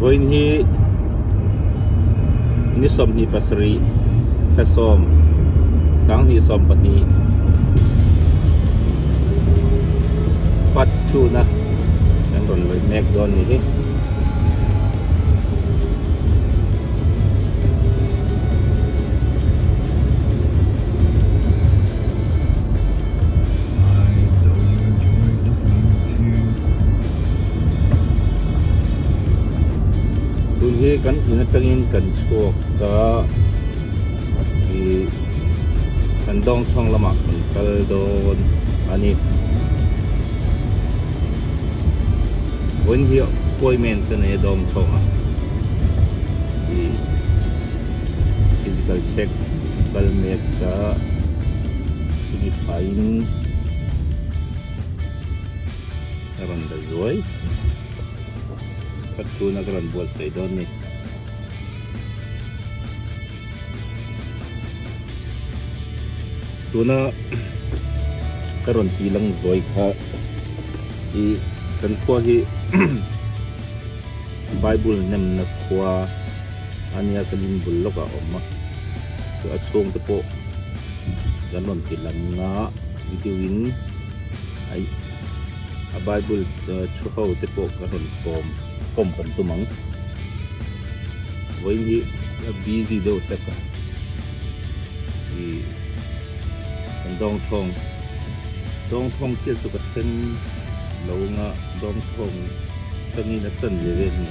Poin hi ini som hi pasri kasom sang hi som pani pat chu na yang ron loi mek don ni hi hi kan inatangin kan chuak ka i kan dong chong lama kan kal don ani when hi appointment kan e dong chong i physical check kal mek ka sigi pain aron da zoi Patu nagran buat saya don ni. Tuna karon tilang zoi ka i kan kuah hi Bible nem na kuah ania kalin bulok a oma. So at song tepo ganon tilang nga videoin ay a Bible chuhaw tepo karon kom kan tumang wai ni busy do taka i dong thong chiat su ka then lo nga dong thong tangi na chan le le ni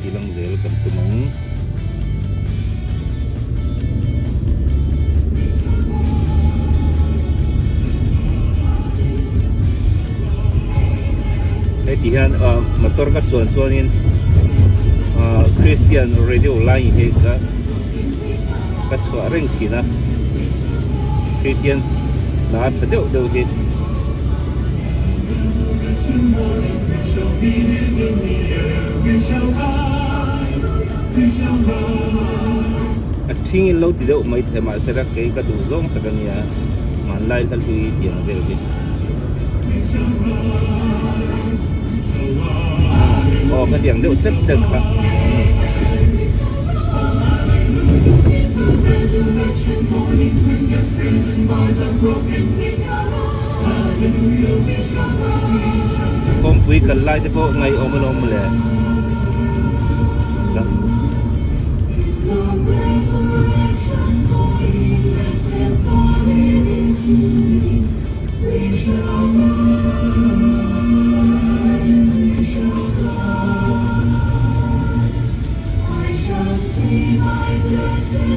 ilang zel kan tumang tihan motor ka chuan Christian radio line he ka chua reng thina Christian la thadeu deu he a thing lo ti deu mai thema sera ke ka du zong takania man lai kal hui tiang vel ke cái tiếng điệu rất chừng ạ. Con quý cần lại thì bộ ngày ôm lẹ.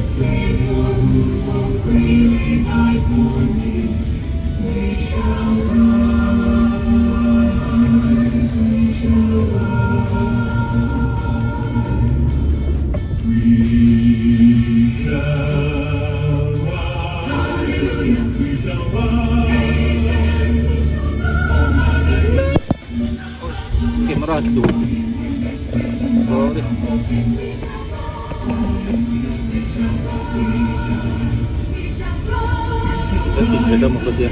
Savior who so freely died for me, we shall rise, we shall rise, we shall rise, hallelujah, we shall rise, oh hallelujah. Camera tu. Sorry. Nanti beda mau kerja.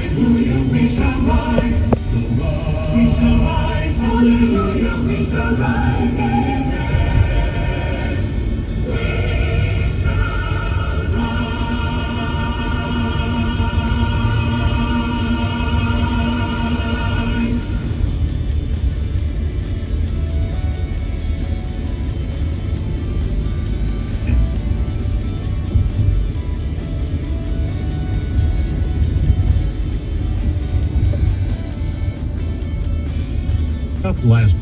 Last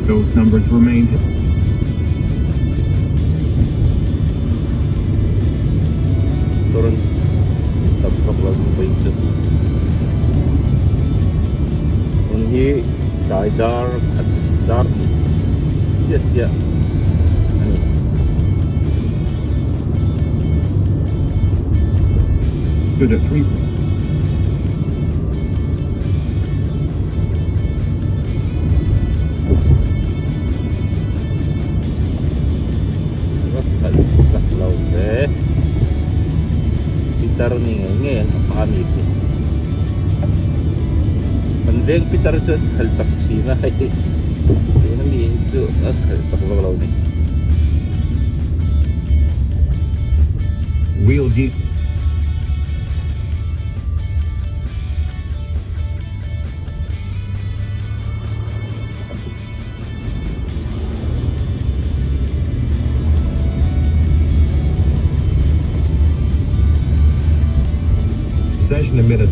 those numbers remain. Turun tabrak lagu baik tu. Unhi dar dar cia. Stood at 3. Peter ni nge kami ni man veng Peter chu khal chak thi na hai na mi chu khal chak lo ni Wheel G. Session emitted.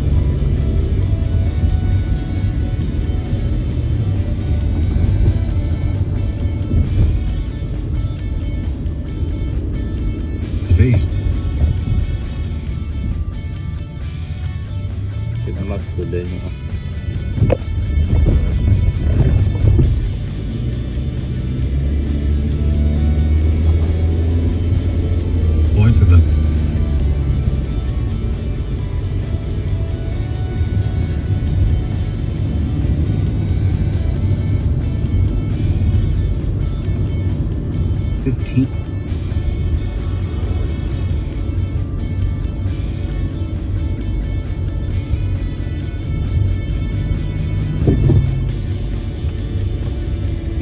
Ceased. kinamak tuloy ni Incident.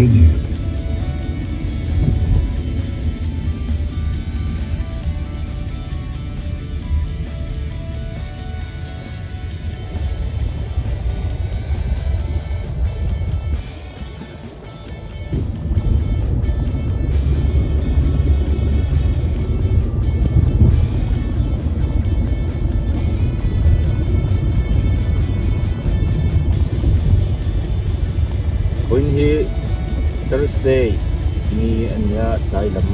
India. Koin hi Thursday ni anya dailam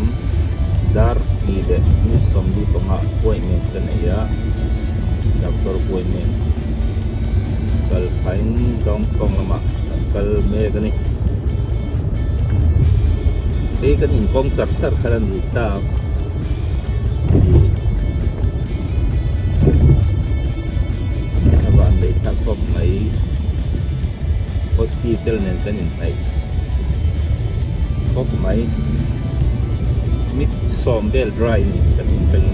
dar ni de ni sombi tonga appointment kan ya doctor appointment kal pain dong tong lama kal me gani kan in kong chak chak khalan ni ta aban dei thak kom mai hospital nen kan in ai kok mai mit som bel dry ni kan in peng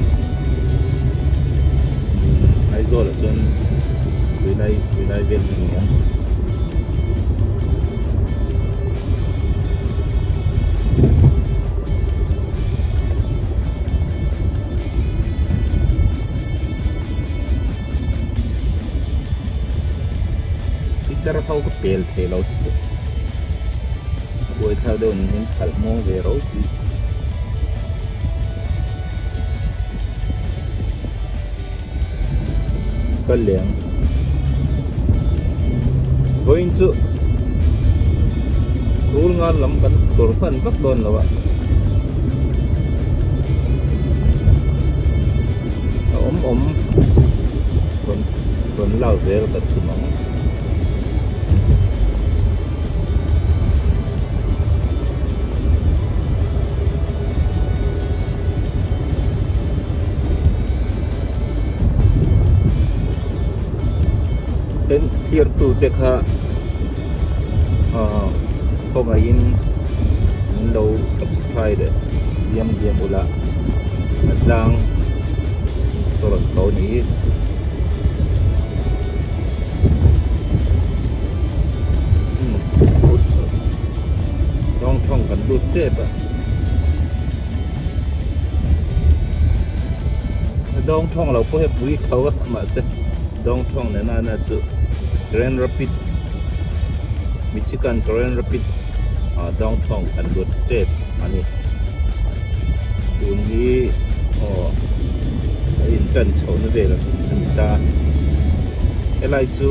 ai zo la chon winai bel ni ya Peter kau ke pel thelo chu buổi thao đơn những khẩn mô về rấu thì có liền với chữ rú ngon lắm cần tổ phần bắt đồn là vậy ốm còn lao dễ là tụi nó tier 2 tekha in low subscribe diam ula atlang toron kau ni dong thong kan lut te ba dong thong lo ko he pui thau ma se dong thong na chu Grand Rapid Michigan Grand Rapid downtown kan lut te ani tun hi in kan chho na ve la ani ta elai chu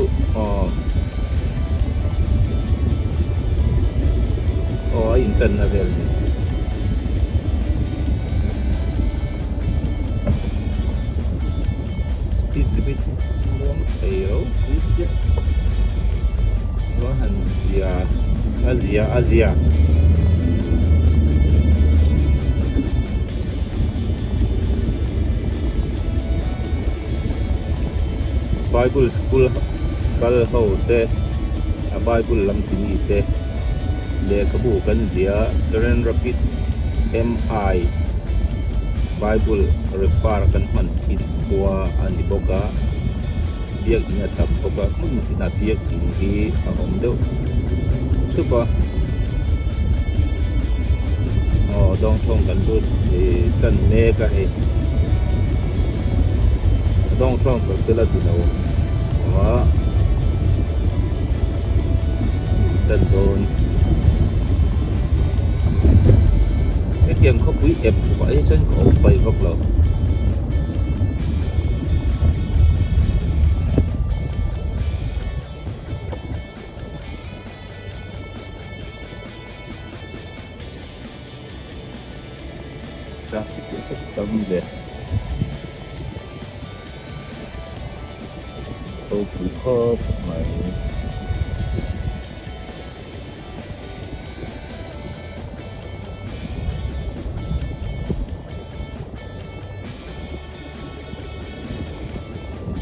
in kan na vel ni speed limit long tail this Asia Bible school kal ho te Bible lam tini te le kabu kan zia Grand Rapid MI Bible refer kan man tin kwa ani boka biak ina tam boka mun tina biak in hi a om deuh chupa dong thong kan lut kan ne ka he dong thong ka chela dinaw tan don cái game có quý ép của ấy chân có bay góc lầu ra cái chất tâm về tôi cũng có phải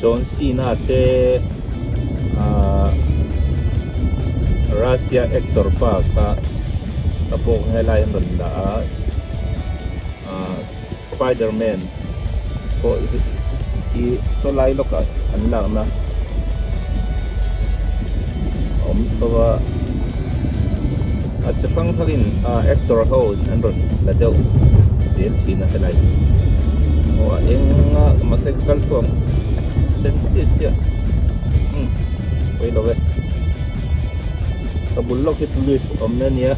John Cena te Russia actor pa ka tapong helay randa Spider-Man ko i solay lo ka lang na tawa at siyang halin actor ho andron la daw sil tina helay o ang masekal ko sensitif lo kabulok itulis omnen ya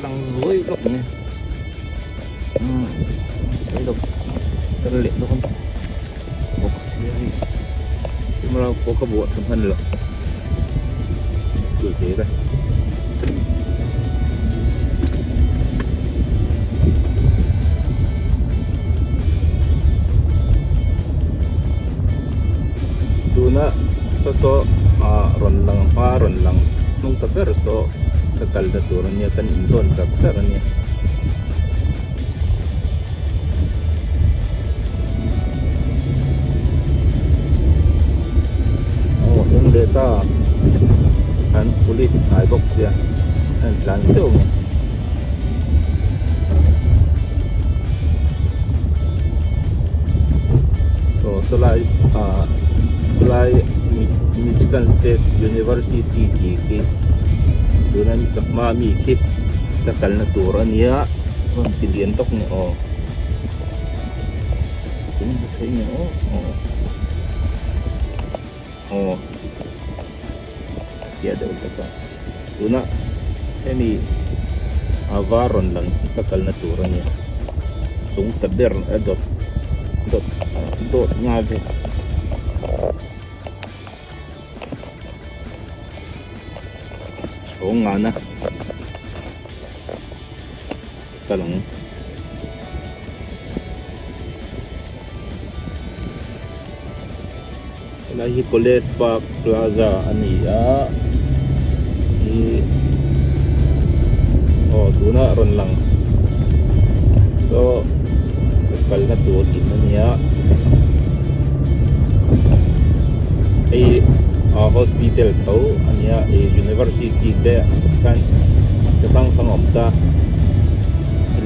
lang dối lốc này đây lốc cái liệt nó không bọc xe đi nhưng mà có cái bộ thầm thân rồi cửa xe đây tu na so ron lang nung taper so kalda turun niya kan inzon kapsaran niya yung data an police ay box ya an plan seo niya so sulay Michigan State University di doon mami kit kakal na turan niya pilihan tok niya ini bukanya ya ada utak ka doon na ini avaron lang kakal na turan niya sung taber dot ngabe oo nga na ito lang Hicoles Park Plaza aniya doon na ron lang so kapal na tuwagin na niya ay hospital tau ania university de kan katang pangomta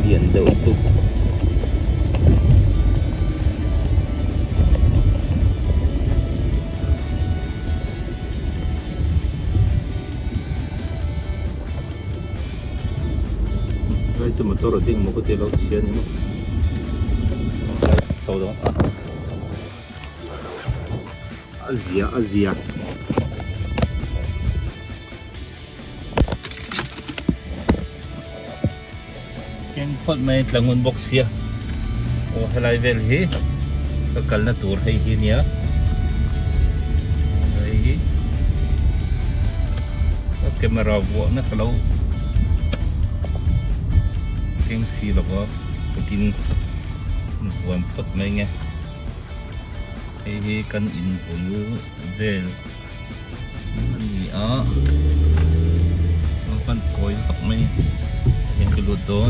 lian de untuk cái chỗ motor ding mo ko telo siya ni mo sau đó Asia yang phot may tlangon box ya halay vel hi kakal na tour hay hi niya ay camera vo na kalau keng sila ko putin vuam phot may nga ay kan in po vel ani kan koi sok mai yang kelut don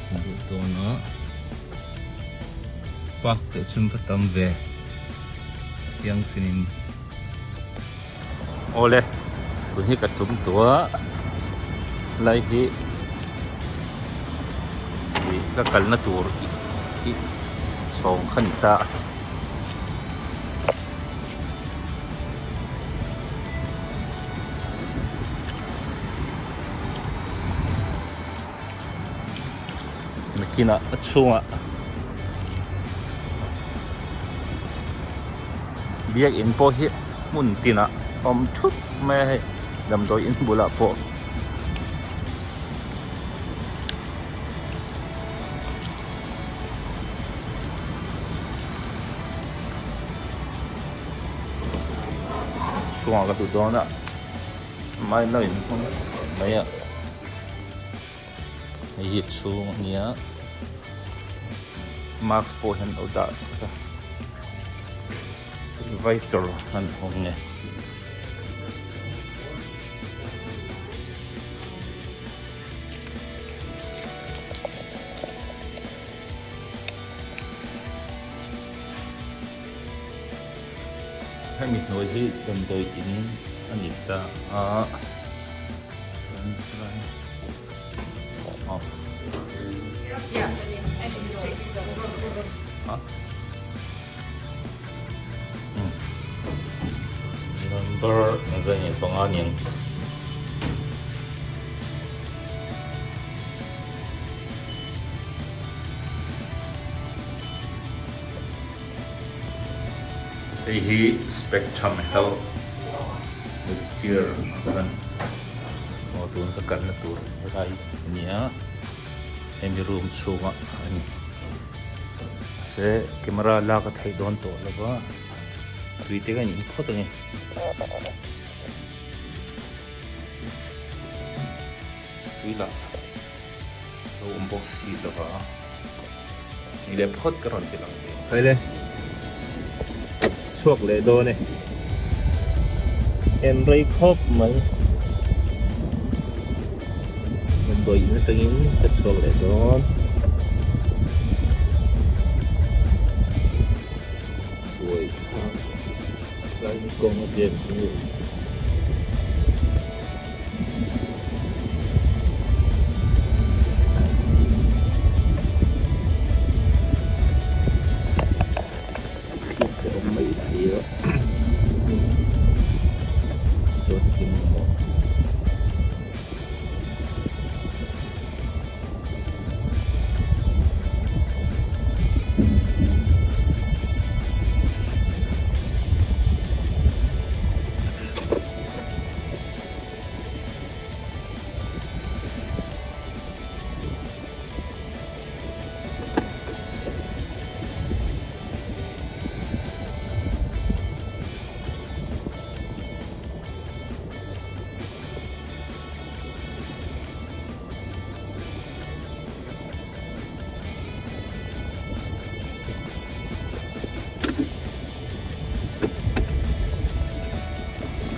kelut don pak te chum patam ve yang sinin ole kun hi ka tum tua lai hi ka kalna tur i song khan ta makina achunga biak in po hi mun tina om thut me dam doi in bula po suang ka tu dona mai noi mai ya hi chung nia max po hen oda Vitor han hong nge hai mình nói thì tầm tôi chính anh nhịp ta number nazyanie panganin hi Spectrum Health here kan modun ka kan na tur rai nia emi room chunga ani se camera la ka thai don to laba tuite ga ni photo ni tuila lo unbox si laba ni le phot karon tilang hai le chuộc lệ đô này em rây khóc mấy mình đuổi nó tính chất chuộc lệ đô đuổi thang lại con nó đẹp nhiều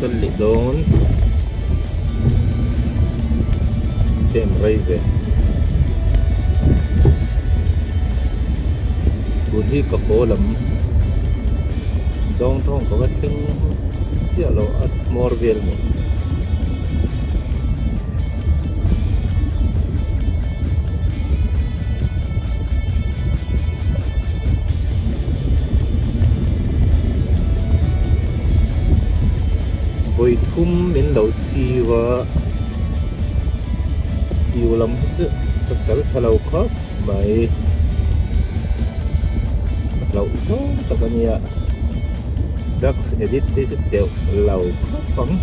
cân lệ đốn chém rây về buồn hi có phố lắm đông thong có cái thing chia lộ at morvel này với thum mình đầu chiều lắm chứ có sợ thà lâu khó mày lâu số tập anh ya Dax edit đi sức đều lâu khó phẳng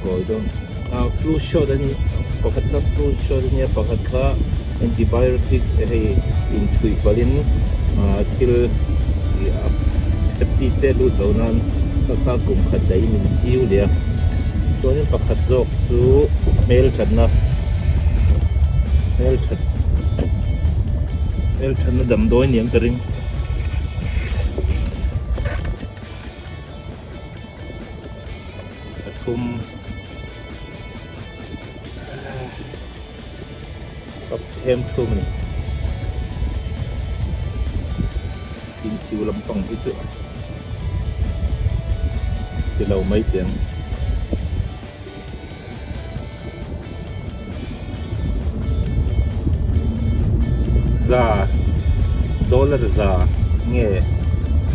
rồi đó flu shot anh pakat ka flu shot anh pakat ka antibiotic hay in chui balin til septi te lu lo nan ka cùng khát đấy mình chiêu liền chuan in pakhat zawk chu mel thatna mel thatna damdawi niang ka ring pathum chop them thum ni in chiu lampang hi chu ti lo mai tiang za dollar za nghe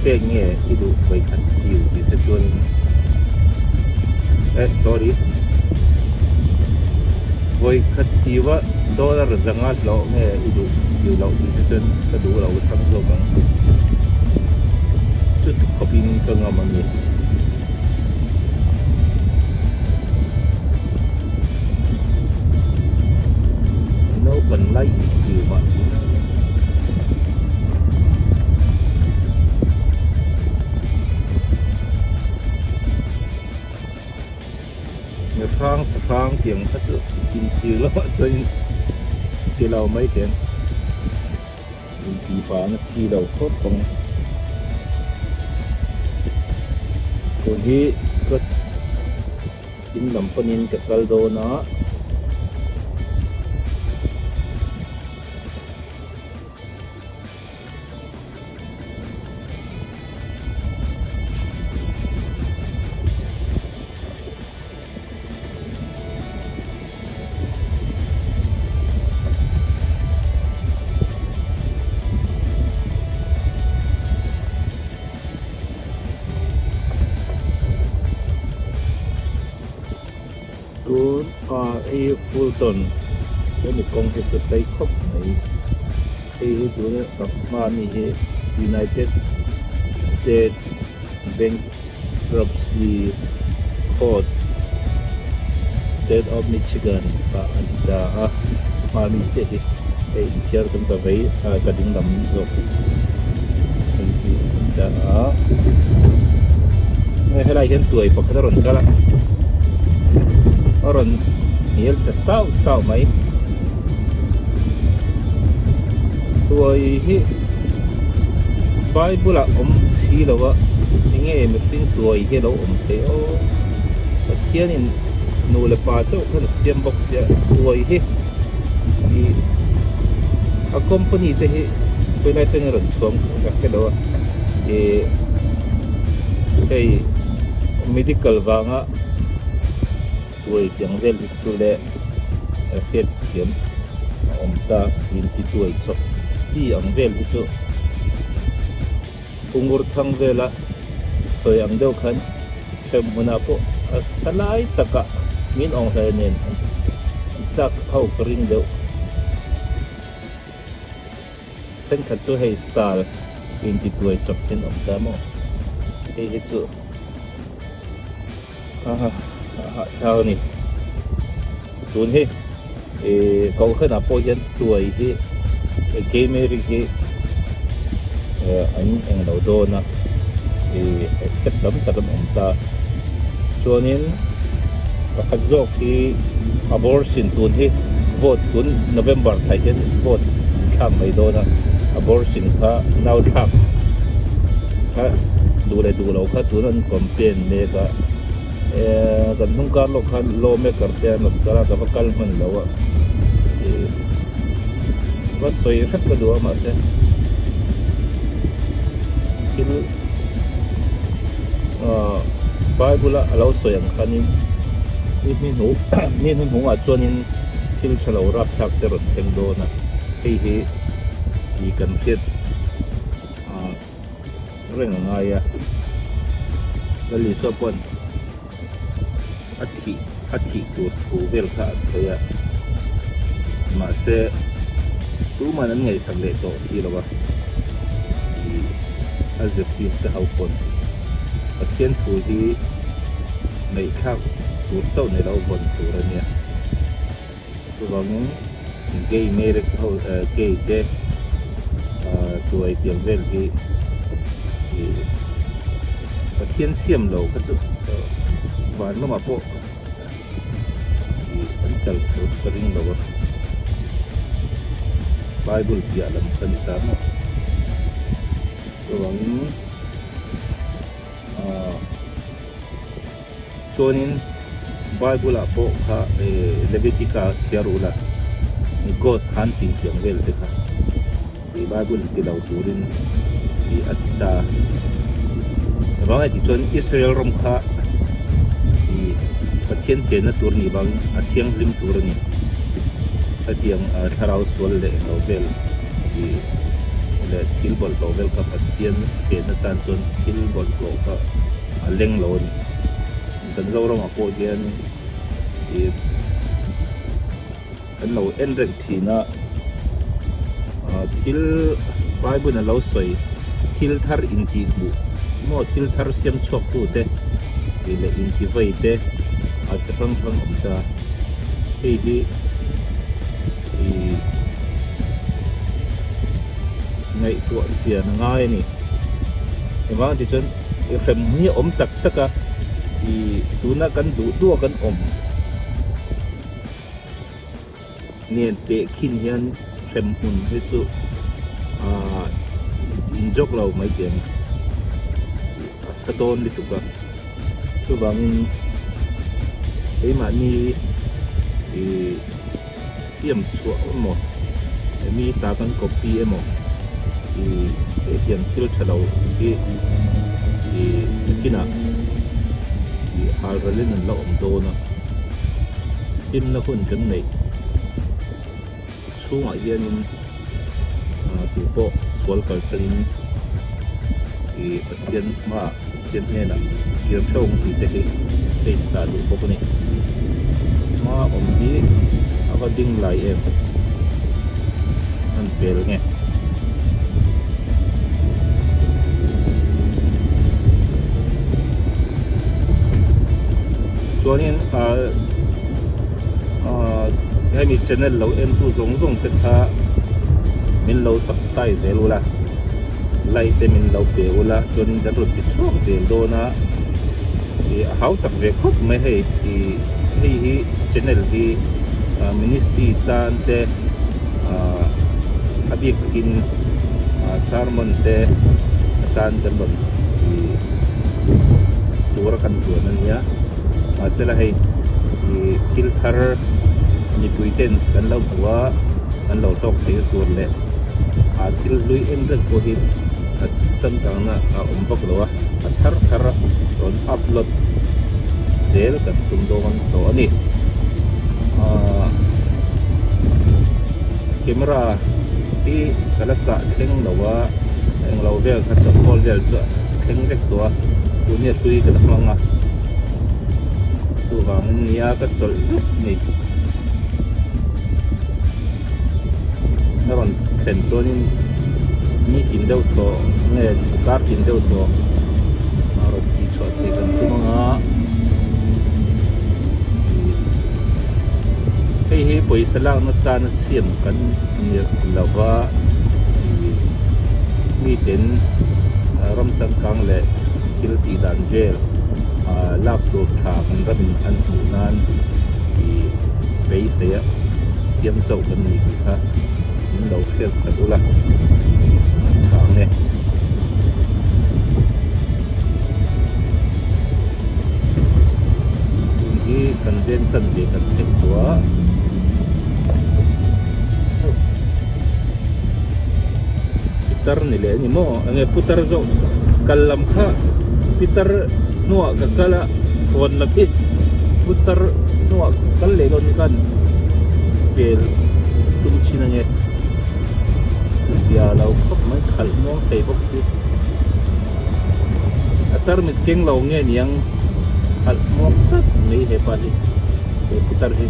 pe nghe idu vai khat chiu ti se chuan sorry voi khat chiwa dollar zanga lo nghe idu chiu lo ti se chuan ka du lo thang zo bang chút copying ka ngam ani no ban lai chiu ma phang sa phang tiếng phát sự in chiều lo cho nên cái lâu mấy tiếng in chỉ phá nó chi đầu cốt không còn hi có in làm phân in cái caldo nó tuôn a Fulton cái một công ty xây khóc này cái tuôn các bạn này United States Bankruptcy Court State of Michigan và anh đã mà mình sẽ cái share trong cái vậy cái đỉnh đầm rồi đã ngay lại hiện tuổi và cái đó rồi cả orang niel ta sao mai tuai hi Bible si lawa nghe me pin tuai hi lo te o pathian in nu le pa chau khan siam box ya tuai hi a company te hi pe lai teng ran chuam ka ke lo e medical wanga tuổi tiếng vel ít số lệ hết kiếm ông ta in tí tuổi chọc chỉ ông vel ít số ungur thang vela soi ang deu khan kem muna po salai taka min ong hai nen tak hau kring deu pen khat chu hei star in tí tuổi chọc hen ông ta mo hei hết số sao nè tuần hi câu khơi nào po hiện tuổi hi cái mấy cái anh đầu đô na accept lắm ta làm ông ta cho nên các dọc cái abortion tuần hi vote tuần November thay hiện vote tham mấy đô na abortion ha nào tham ha đủ lâu ha tuần anh campaign này cả kan nung karlo khan lo me karte no kara ka bakal man lawa bas soi khat ka duwa ma se kil Bible alo soi ang khanin min hu a chuanin kil thalo rap thak te ron theng do na hi kan khet reng ngaya lali sopon athi tu vel kha saya ma se tu man an ngai sak le to si lawa azep pi ta hau pon pathian thu hi nei khak tu chau nei lo von tu ra nia tu wang gei mere ho gei te tu ai tiang vel hi pathian siam lo ka chu van lo ma po kan kal fruit karing lawa Bible dia alam kan tamo ruang chonin Bible apo kha Levitica chiarula ni ghost hunting tiang vel te kha di Bible ti lau turin di atta bang ti chon Israel rom kha di pathian chen na tur ni bang athiang lim tur ni atiang tharau sol le lo vel di le thil bol lo vel ka pathian chen na tan chon thil bol lo ka aleng lo ni kan zo rom apo gen di kan lo en reng thi na thil Bible na lo soi thil thar in ti bu mo thil thar siam chok tu te di le in ti vai te a chang thang om ta hi ngay tuan sia na ngai ni ema ti chon e khem hi om tak taka i tuna kan du kan om nien te khin hian khem hun he chu in jok lo mai tiang sadon li tuka chu bang ema ni i siam chua mo mi ta kan copy emo i hian thil thalo i kina i hal ralin an lo om do na sim na hun kan nei chunga hianin tu po swal kal sanin i pathian ma pathian hena kiam thong ti te he sa du po ni ma om hi ava ding lai em an pel nge chuanin mi channel lo em tu zong te kha min lo subscribe zelula like te min lo pe ula chuanin kan rut ti chuak zel do na e how tak ve khop mai hi channel hi ministry tan te abik in sermon te tan te bon tur kan tu nan ya masala hai thil thar ni puiten kan lo bua kan lo tok thei tur le thil lui en ren ko hi chan kang na om vak lo thar on upload zel kan tum do kan to ani camera hi kala cha thleng lowa eng lo vel kha cha khol vel cha thleng rek to tu ne tui kan hmanga chu wang nia ka chol zup ni naron thlen chonin ni in deuh to nge kar in deuh to aro ti chot te kan tumanga hi poisa lang na tan siam kan ni lawa mi ten ram chang kang le thil ti dan vel lap to tha kan ramin an tu nan i peise ya siam chau kan ni kha min lo khes sakula thang ne hi kan den chan de kan thek tua putar nile ni mo ange putar zo kalam kha pitar nuwa kakala kon lapit putar nuwa kal le lon kan pel tum chinange sia lau khop mai khal mong thei bok si atar mit keng lo nge niang khal mong tat nei he pa hi putar hi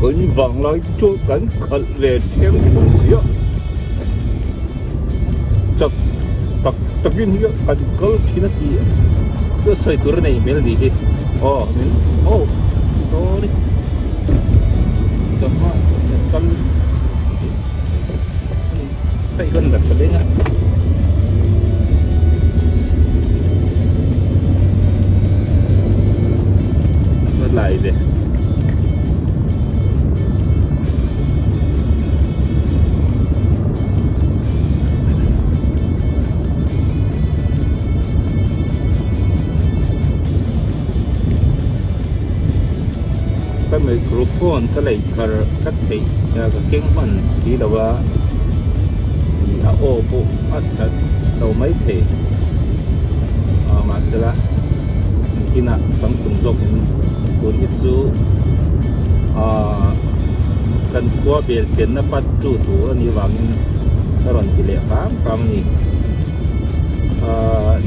con vàng lại cho cắn khẩn về theo không xíu chặt tắc tắc in hiếu cắn cỡ thì nó gì cái sợi tuổi này mới là gì đi mình sorry chặt mà cắn sợi gần đặt vào đấy nha ไมโครโฟนก็เลยคาร์ก็เทก็เก่งมันสีแล้วว่าโอ้ปุ๊อัดชัดเราไม่เทมาเสร็จละที่น่ะสังคมโลกเห็นตัวนี้สู้กันขั้วเบลเชนนะปัจจุตัวนี้วางตลอดที่เลี้ยงความนี้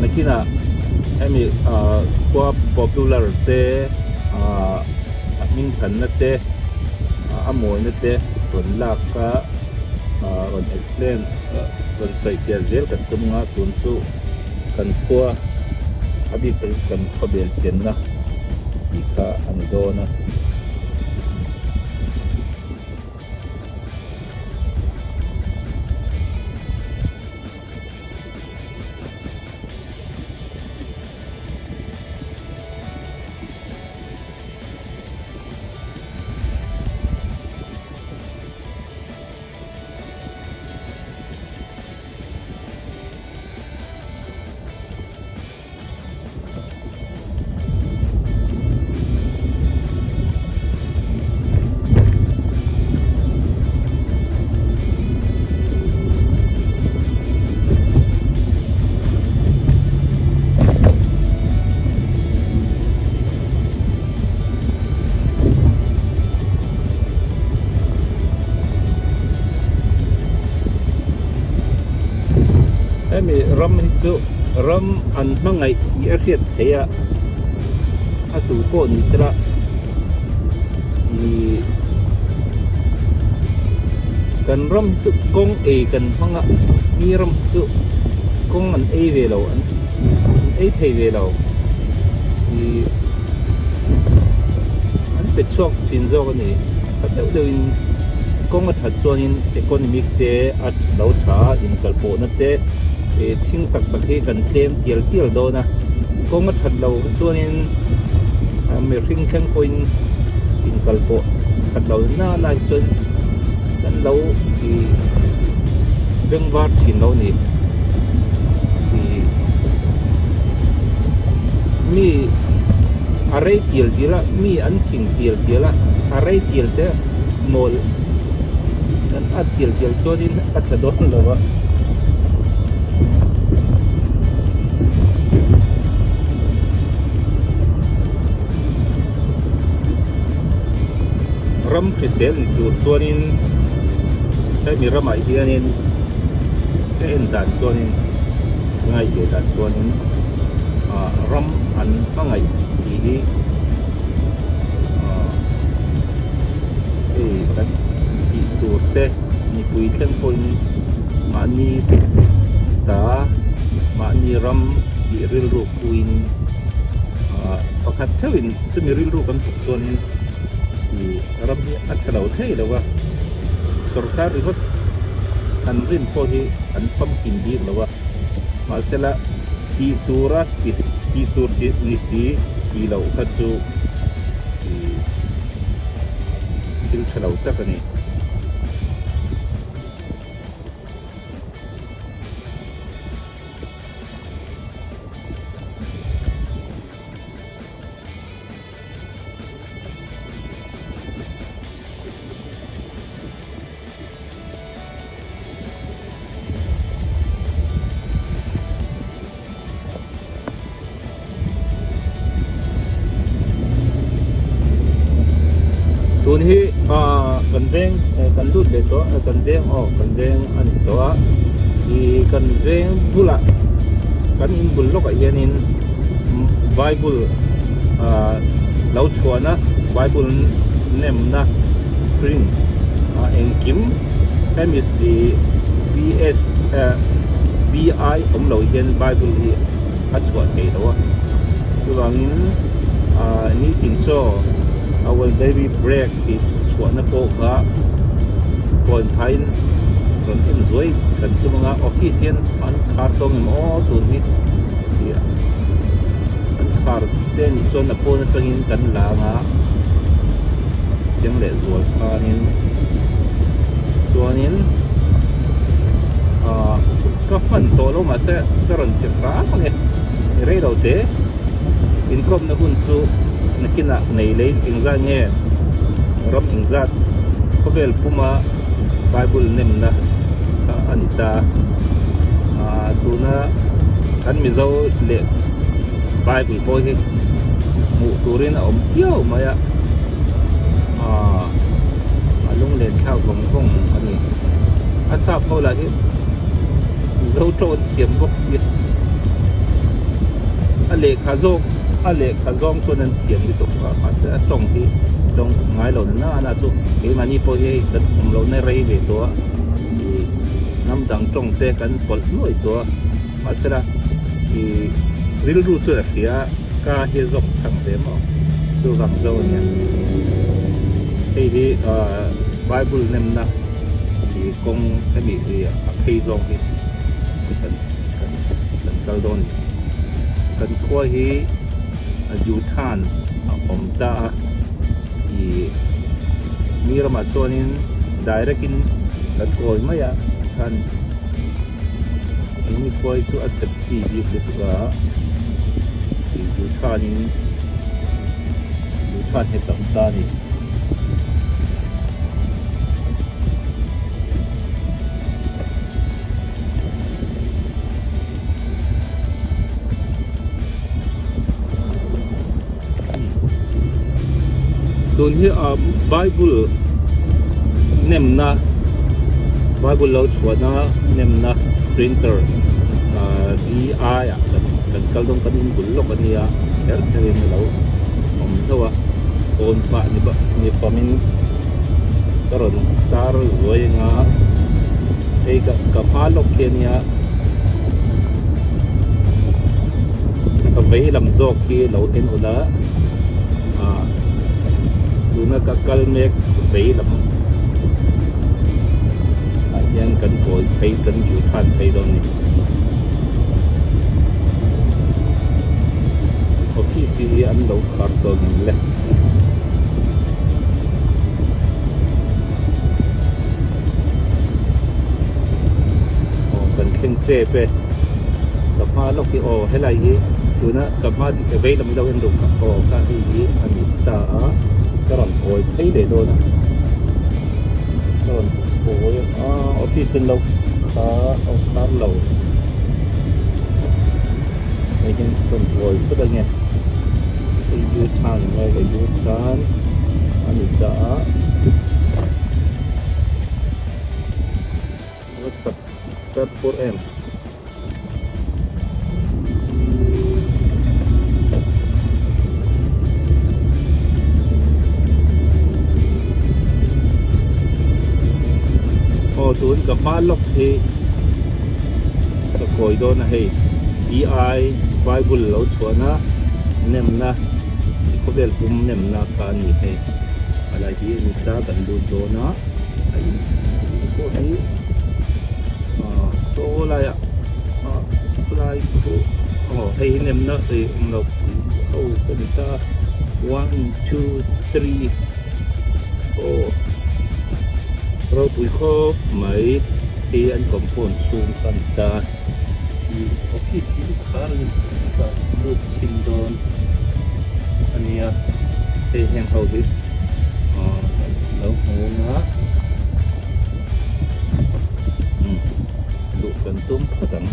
นักกินให้มีขั้ว popular เตมิ่งขันนั่นเตอโมยนั่นเตผลลักก็วัน explain วันใส่เสียเซลกันตุ้งอ่ะตุนสู้กันขั้วอดีตกันขั้วเบลเชนนะอีกอันนี้โดนะมีรำฮิตซุรำอันมั่งไงที่อาเซียนเทียตูโกนิสระกันรำซุกงกันมั่งมีรำซุกงอันเวลาอันเทเวลาอันเป็นช่วงชินโซกันนี่ถ้าเดี๋ยวกงอัดชัดส่วนนี้อีโคโนมิกเตะอัดเราช้าอินกัลโปนัดเตะชิงตักตักให้กันเต็มเตียลโดนะก็งัดทัดเราส่วนนี้มีริงแข่งคนอินกัลโปทัดเราหน้าจนกันเราเรื่องวาดชินเรานี่มีอะไรเตียลดีละมีอันชิงเตียลดีละอะไรเตียลเตะโมลกันอัดเตียลส่วนนี้อัดจะโดนเลยวะรำฟิเซลดูส่วนนี้ถ้ามีรำอะไรที่นี่เอ็นด่านส่วนนี้ง่ายเกินด่านส่วนนี้รำอันว่าไงที่กันที่ตัวเต้มีคุยเรื่องคนมานี่ตามานี่รำที่เรื่องรูปคุยประคับเท่านี้จะมีเรื่องรูปกันส่วนนี้รำนี้อัตราเท่แล้วว่าสุรคาหรือว่าอันรินพอที่อันฟังกินดีแล้วว่ามาเสร็จละที่ตัวรักที่ตัวนิสีที่เราคัดสู้ที่เราตักนี่ ตัวนี้กันเร่งกันดูดเลยตัวกันเร่งกันเร่งอันตัวที่กันเร่งบุละกันอินบุลล็อกยันอินไบเบิลเราชวนนะไบเบิลเนมนะฟริงเอ็งคิมแค่มีBS BI ผมเราเห็นไบเบิลที่อัดชวนให้ตัวคือว่านี่ตินโชเอาไว้ได้รีเบรกที่ชวนนักโป๊ะคนไทยคนที่สวยกันตัวงาออฟฟิเชียลมันขาดตรงนี้ตัวนี้มันขาดเต้นชวนนักโป๊ะนั่นตัวนี้กันลางาเสียงเละสวยขานี้ตัวนี้ก็มันโตแล้วมาเสียก็รันจะร้านเนี่ยเรื่องเราเตะอินคอมนักบุญสู้นักกินในเลยอิงซาเนี่ย ram ingzat khovel puma bible nem na ka anita tuna kan mizo le bible po hi mu turin om tiao maya lung len khao gong gong ani asap mo la hi zo tron thiam bok si ale khazong to nan thiam ni to ka sa tong hi tong ngai lo na na chu ke mani po hi kan om lo na rei ve to nam dang tong te kan pol loi to asra i ril ru chu khia ka hi zok chang de mo chu gam zo nya hi bible nem na thì công cái bị khi zong hi kan kal don kan khua hi ju than om ta i mira ma chonin direct in kan koi maya kan ini koi chu accept ti bi ka ju than he tam ta ni tun hi bible nem na bible lo chhuana nem na printer di ya kan kal dong kan in bul lok ania her therin lo om thawa on pa ni ba ni famin karon tar zoi nga ei ka pa lok kenia ka vei lam zo ki lo en ula tuna ka kalmek vei lam yang kan koi thei kan ju than thei don ni office hi an lo khar to ngin le kan kheng tre pe ka ma lo ki o helai hi tuna ka ma di vei lam lo en do ka o ka hi an ta karon koi thei de do na karon koi office en lo kha o khar lo ai hin kon koi ko da nghe cái yu chan ngay cái yu chan anh đã what's up that for em tuấn cả ba lộc thì cái cối đó là hay DI Bible lâu chua na nem na có vẻ cũng nem na cả ni hay là gì người ta cần đun đó na hay có gì số lại lại có hay nem na thì nó cái người ta 1 2 3 4 rồi buổi khó mấy thì anh còn phồn xuống cần ta thì office thì khá là được trình đồn anh nhá thì hàng hậu biết nấu hồ ngá đủ cần tôm thật đắng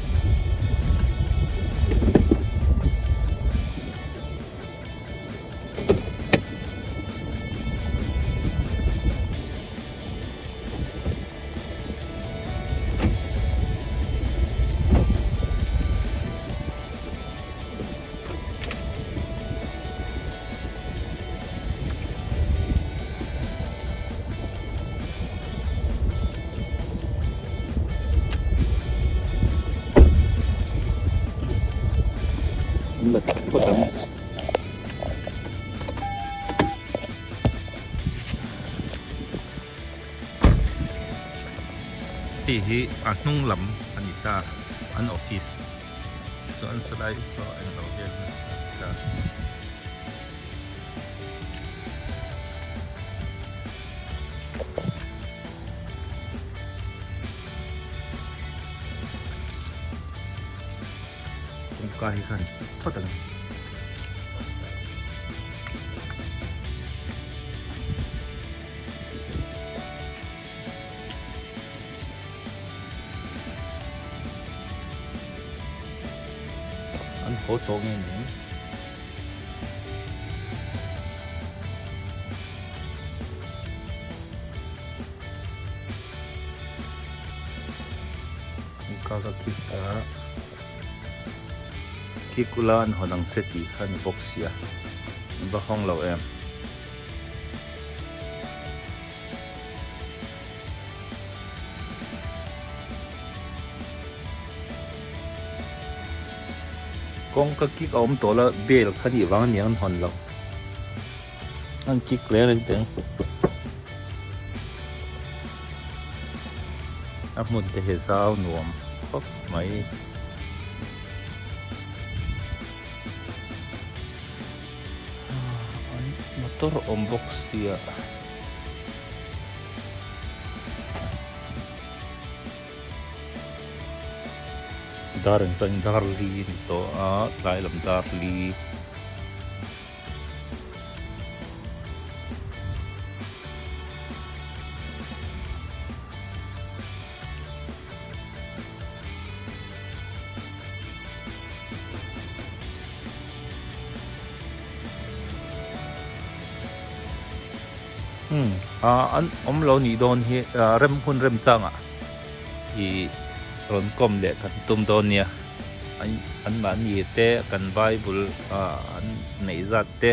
bật có tấm thì nung lắm anh ta anh office so anh sẽ đây so anh đầu tiên ta cái khăn phát tận อันโคตรเงี้ยนี่ก็คิดคิดกุลานหอนังเซติขันบ็อกเซียมันบ้าห้องเราเองกงก็คิดเอาตัวละเบลขันอีวางเนี่ยมันหอนเราอันคิดเลยนั่นเองอับมุนเตะสาวหนุ่มก็ไม่motor ombok sia dareng sang darli to tlai lam darli an om lo ni don hi rem hun rem changa I ron kom le kan tum don nia an man ni te kan bible an nei zat te